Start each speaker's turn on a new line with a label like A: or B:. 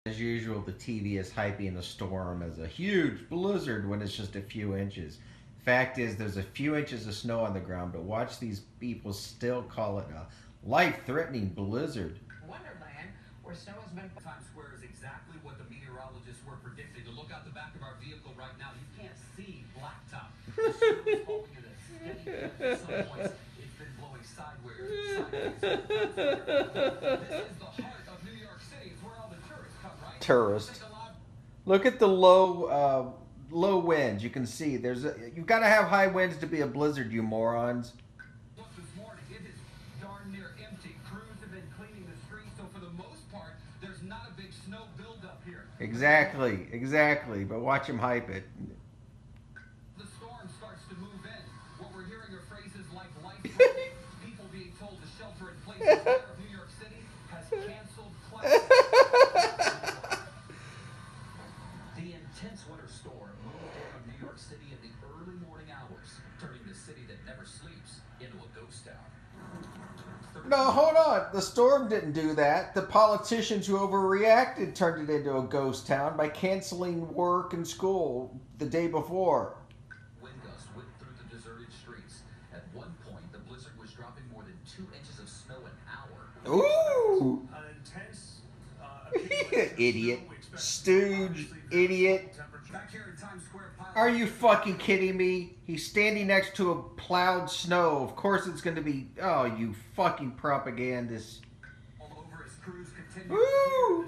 A: As usual, the TV is hyping a storm as a huge blizzard when it's just a few inches. Fact is, there's a few inches of snow on the ground, but watch these people still call it a life-threatening blizzard.
B: Wonderland, where snow has been.
C: Times Square is exactly what the meteorologists were predicting. To look out the back of our vehicle right now, you can't see blacktop. The snow is falling at a steady clip. At some points, it's been blowing sideways. This is the heart of New York City. It's where all the tourists come, right?
A: Tourist. Look at the low winds. You can see you've got to have high winds to be a blizzard, you morons.
C: Look, this morning, it is darn near empty. Crews have been cleaning the streets, so for the most part, there's not a big snow buildup here.
A: Exactly. But watch him hype it.
C: The storm starts to move in. What we're hearing are phrases like life-threatening, people being told to shelter in place. The mayor of New York City has canceled class. The intense winter storm moved out of New York City in the early morning hours, turning the city that never sleeps into a ghost town.
A: No, hold on. The storm didn't do that. The politicians who overreacted turned it into a ghost town by canceling work and school the day before.
C: Wind gusts whipped through the deserted streets. At one point, the blizzard was dropping more than 2 inches of snow an hour.
A: Ooh!
D: An intense,
A: Idiot. Stooge. Idiot.
C: Back here in Times Square,
A: Are you fucking kidding me? He's standing next to a plowed snow. Of course it's going to be... Oh, you fucking propagandist.
C: all over his crews continue.
A: Woo!